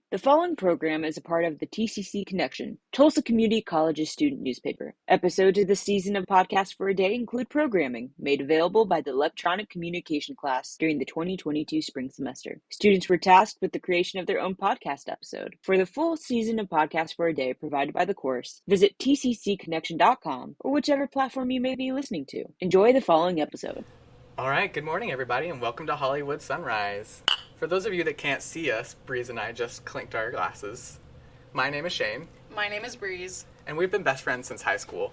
The following program is a part of the TCC Connection, Tulsa Community College's student newspaper. Episodes of this season of Podcast for a Day include programming made available by the Electronic Communication class during the 2022 spring semester. Students were tasked with the creation of their own podcast episode. For the full season of Podcast for a Day provided by the course, visit tccconnection.com or whichever platform you may be listening to. Enjoy the following episode. All right, good morning, everybody, and welcome to Hollywood Sunrise. For those of you that can't see us, Breeze and I just clinked our glasses. My name is Shane. My name is Breeze. And we've been best friends since high school.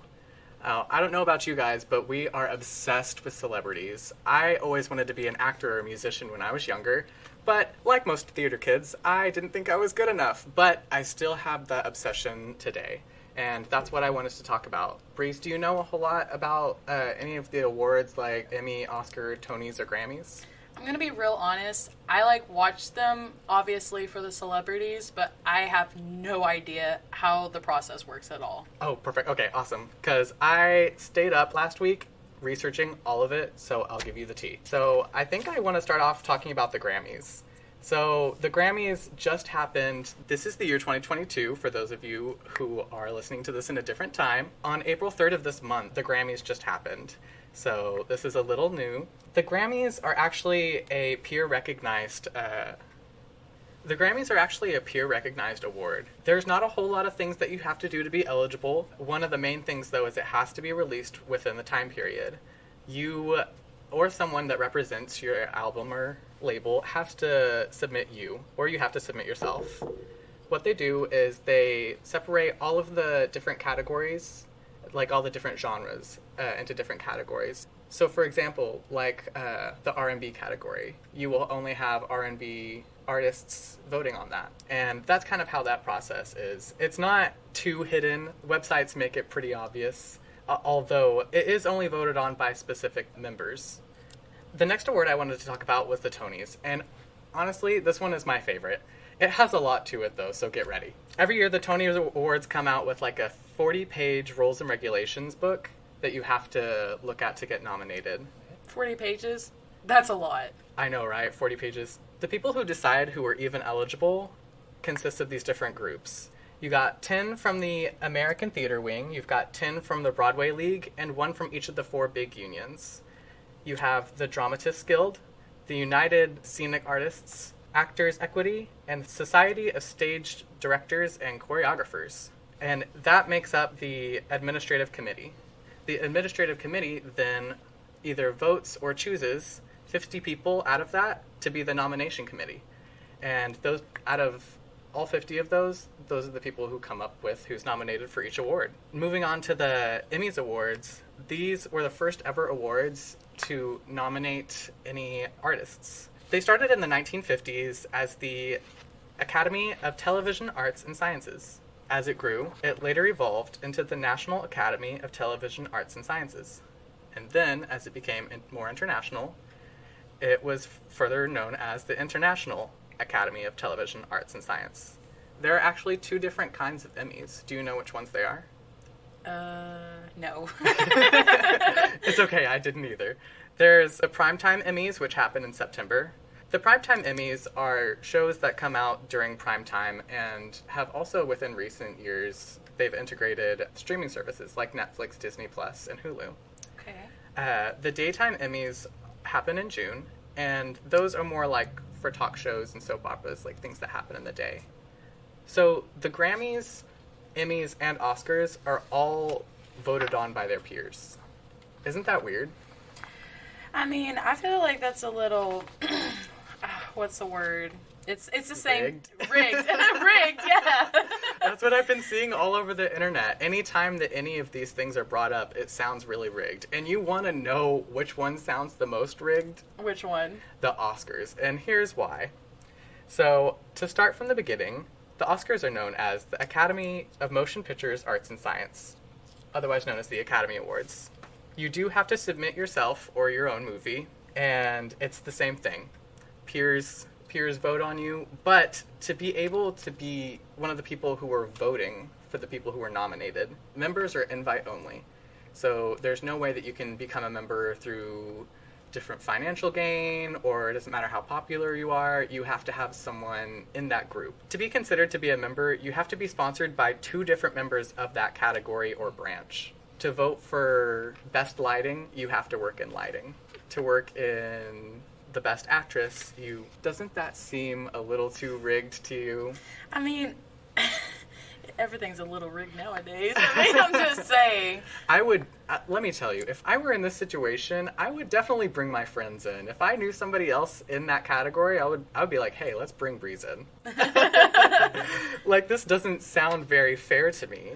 I don't know about you guys, but we are obsessed with celebrities. I always wanted to be an actor or a musician when I was younger, but like most theater kids, I didn't think I was good enough. But I still have that obsession today, and that's what I want us to talk about. Breeze, do you know a whole lot about any of the awards like Emmy, Oscar, Tonys, or Grammys? I'm going to be real honest. I watch them, obviously, for the celebrities, but I have no idea how the process works at all. Oh, perfect. Okay, awesome. Because I stayed up last week researching all of it, so I'll give you the tea. So I think I want to start off talking about the Grammys. So the Grammys just happened. This is the year 2022, for those of you who are listening to this in a different time. On April 3rd of this month, the Grammys just happened. So this is a little new. The Grammys are actually a peer-recognized award. There's not a whole lot of things that you have to do to be eligible. One of the main things, though, is it has to be released within the time period. You or someone that represents your album or label has to submit you, or you have to submit yourself. What they do is they separate all of the different categories, like all the different genres, into different categories. So for example, like the R&B category, you will only have R&B artists voting on that. And that's kind of how that process is. It's not too hidden. Websites make it pretty obvious, although it is only voted on by specific members. The next award I wanted to talk about was the Tonys, and honestly, this one is my favorite. It has a lot to it, though, so get ready. Every year, the Tony Awards come out with like a 40-page rules and regulations book that you have to look at to get nominated. 40 pages? That's a lot. I know, right? 40 pages. The people who decide who are even eligible consist of these different groups. You got 10 from the American Theater Wing, you've got 10 from the Broadway League, and 1 from each of the 4 big unions. You have the Dramatists Guild, the United Scenic Artists, Actors Equity, and Society of Stage Directors and Choreographers. And that makes up the Administrative Committee. The Administrative Committee then either votes or chooses 50 people out of that to be the nomination committee. And those, out of all 50 of those are the people who come up with who's nominated for each award. Moving on to the Emmys Awards, these were the first ever awards to nominate any artists. They started in the 1950s as the Academy of Television Arts and Sciences. As it grew, it later evolved into the National Academy of Television Arts and Sciences. And then, as it became more international, it was further known as the International Academy of Television Arts and Science. There are actually 2 different kinds of Emmys. Do you know which ones they are? No. It's okay, I didn't either. There's the Primetime Emmys, which happen in September. The Primetime Emmys are shows that come out during prime time and have also, within recent years, they've integrated streaming services like Netflix, Disney Plus, and Hulu. Okay. The Daytime Emmys happen in June, and those are more like for talk shows and soap operas, like things that happen in the day. So the Grammys, Emmys, and Oscars are all voted on by their peers. Isn't that weird? I mean, I feel like that's a little... what's the word? It's the same... Rigged? Rigged. Rigged, yeah. That's what I've been seeing all over the internet. Anytime that any of these things are brought up, it sounds really rigged. And you want to know which one sounds the most rigged? Which one? The Oscars. And here's why. So, to start from the beginning, the Oscars are known as the Academy of Motion Pictures Arts and Science, otherwise known as the Academy Awards. You do have to submit yourself or your own movie, and it's the same thing. Peers vote on you, but to be able to be one of the people who are voting for the people who are nominated, members are invite only. So there's no way that you can become a member through different financial gain, or it doesn't matter how popular you are, you have to have someone in that group. To be considered to be a member, you have to be sponsored by 2 different members of that category or branch. To vote for best lighting, you have to work in lighting. To work in the best actress, doesn't that seem a little too rigged to you? I mean, everything's a little rigged nowadays. I mean, I'm just saying. I would, let me tell you, if I were in this situation, I would definitely bring my friends in. If I knew somebody else in that category, I would be like, hey, let's bring Briiz in. Like, this doesn't sound very fair to me.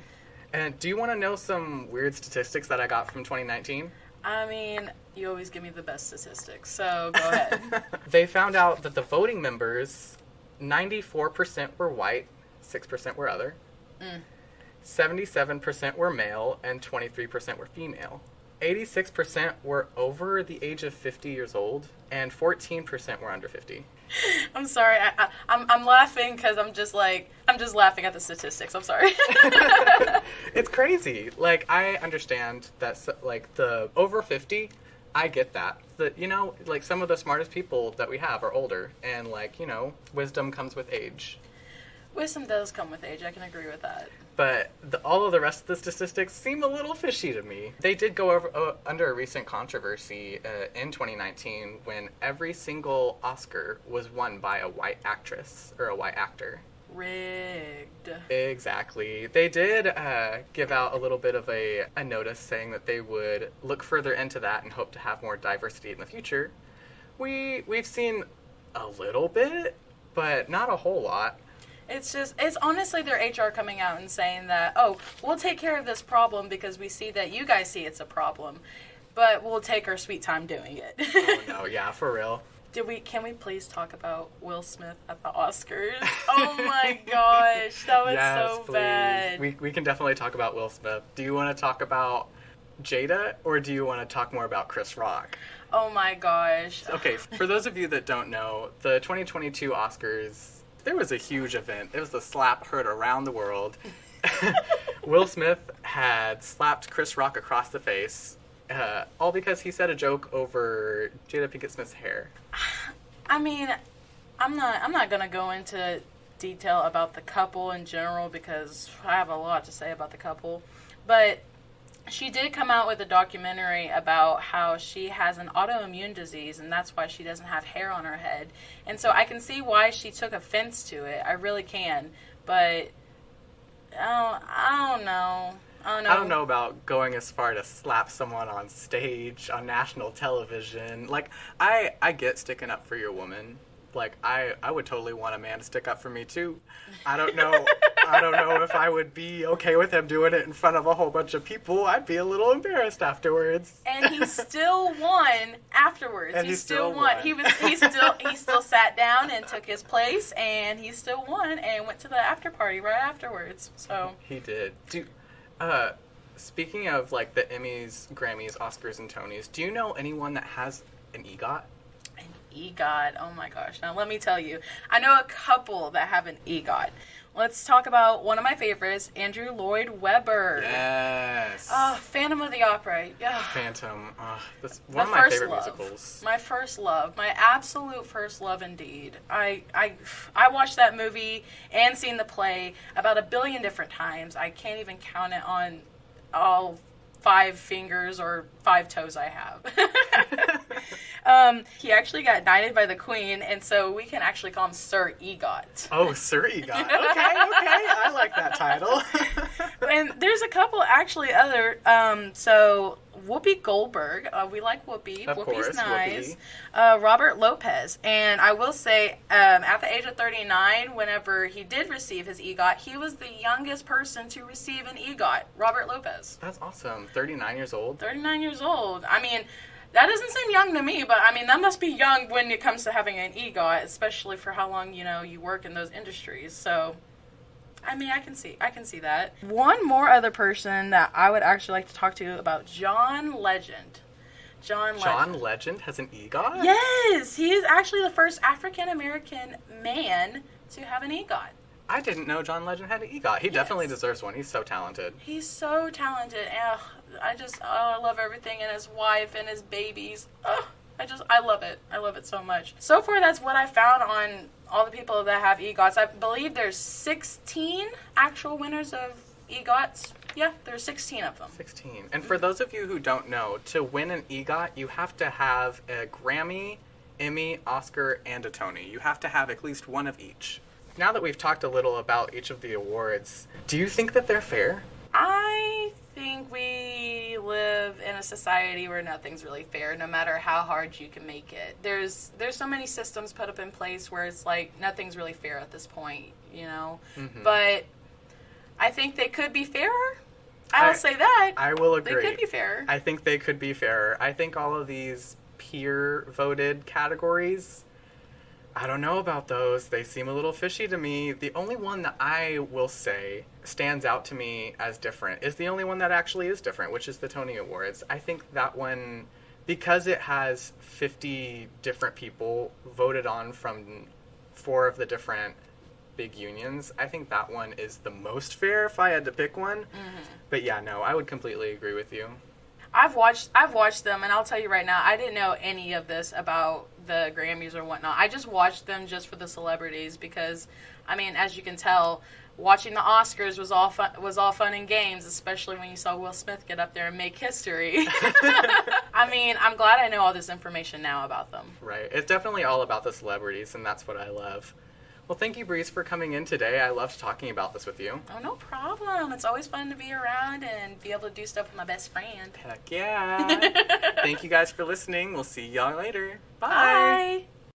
And do you want to know some weird statistics that I got from 2019? I mean, you always give me the best statistics, so go ahead. They found out that the voting members, 94% were white, 6% were other, 77% were male, and 23% were female. 86% were over the age of 50 years old, and 14% were under 50. I'm sorry. I'm laughing because I'm just laughing at the statistics. I'm sorry. It's crazy. Like, I understand that, like, the over 50, I get that. That, like, some of the smartest people that we have are older, and, like, wisdom comes with age. Wisdom does come with age. I can agree with that. But all of the rest of the statistics seem a little fishy to me. They did go under a recent controversy in 2019 when every single Oscar was won by a white actress or a white actor. Rigged. Exactly. They did give out a little bit of a notice saying that they would look further into that and hope to have more diversity in the future. We've seen a little bit, but not a whole lot. It's honestly their HR coming out and saying that, oh, we'll take care of this problem because we see that you guys see it's a problem, but we'll take our sweet time doing it. Oh, no, yeah, for real. Can we please talk about Will Smith at the Oscars? Oh my gosh, that was so please. bad. We can definitely talk about Will Smith. Do you want to talk about Jada, or do you want to talk more about Chris Rock? Oh my gosh. Okay, for those of you that don't know, the 2022 Oscars, there was a huge event. It was the slap heard around the world. Will Smith had slapped Chris Rock across the face, all because he said a joke over Jada Pinkett Smith's hair. I mean, I'm not gonna go into detail about the couple in general because I have a lot to say about the couple, but she did come out with a documentary about how she has an autoimmune disease and that's why she doesn't have hair on her head. And so I can see why she took offense to it. I really can. But I don't know. I don't know about going as far to slap someone on stage on national television. Like, I get sticking up for your woman. Like, I would totally want a man to stick up for me too. I don't know if I would be okay with him doing it in front of a whole bunch of people. I'd be a little embarrassed afterwards. And he still won afterwards. And he still won. He still sat down and took his place, and he still won and went to the after party right afterwards. So he did. Speaking of, like, the Emmys, Grammys, Oscars, and Tonys, do you know anyone that has an EGOT? EGOT. Oh my gosh. Now let me tell you, I know a couple that have an EGOT. Let's talk about one of my favorites, Andrew Lloyd Webber. Yes. Oh, Phantom of the Opera. Yeah. Phantom. That's one of my favorite musicals. My first love. My absolute first love indeed. I watched that movie and seen the play about 1 billion different times. I can't even count it on all 5 fingers or 5 toes I have. He actually got knighted by the Queen, and so we can actually call him Sir EGOT. Oh, Sir EGOT. Okay, I like that title. And there's a couple actually other, so Whoopi Goldberg, we like Whoopi. Of Whoopi's course, nice. Whoopi. Robert Lopez, and I will say, at the age of 39, whenever he did receive his EGOT, he was the youngest person to receive an EGOT, Robert Lopez. That's awesome. 39 years old? 39 years old. I mean, that doesn't seem young to me, but I mean, that must be young when it comes to having an EGOT, especially for how long, you work in those industries. So, I mean, I can see that. One more other person that I would actually like to talk to you about, John Legend. John Legend has an EGOT? Yes! He is actually the first African-American man to have an EGOT. I didn't know John Legend had an EGOT. He definitely deserves one. He's so talented. He's so talented. I love everything, and his wife and his babies. I love it. I love it so much. So far, that's what I found on all the people that have EGOTs. I believe there's 16 actual winners of EGOTs. Yeah, there's 16 of them. 16. And for those of you who don't know, to win an EGOT, you have to have a Grammy, Emmy, Oscar, and a Tony. You have to have at least one of each. Now that we've talked a little about each of the awards, do you think that they're fair? I think we live in a society where nothing's really fair, no matter how hard you can make it. There's so many systems put up in place where it's like nothing's really fair at this point, you know? Mm-hmm. But I think they could be fairer. I'll say that. I will agree. They could be fairer. I think they could be fairer. I think all of these peer-voted categories, I don't know about those. They seem a little fishy to me. The only one that I will say stands out to me as different is the only one that actually is different, which is the Tony Awards. I think that one, because it has 50 different people voted on from 4 of the different big unions, I think that one is the most fair if I had to pick one. Mm-hmm. But yeah, no, I would completely agree with you. I've watched them, and I'll tell you right now, I didn't know any of this about the Grammys or whatnot. I just watched them just for the celebrities because, I mean, as you can tell, watching the Oscars was all fun and games, especially when you saw Will Smith get up there and make history. I mean, I'm glad I know all this information now about them. Right. It's definitely all about the celebrities, and that's what I love. Well, thank you, Briiz, for coming in today. I loved talking about this with you. Oh, no problem. It's always fun to be around and be able to do stuff with my best friend. Heck yeah. Thank you guys for listening. We'll see y'all later. Bye. Bye.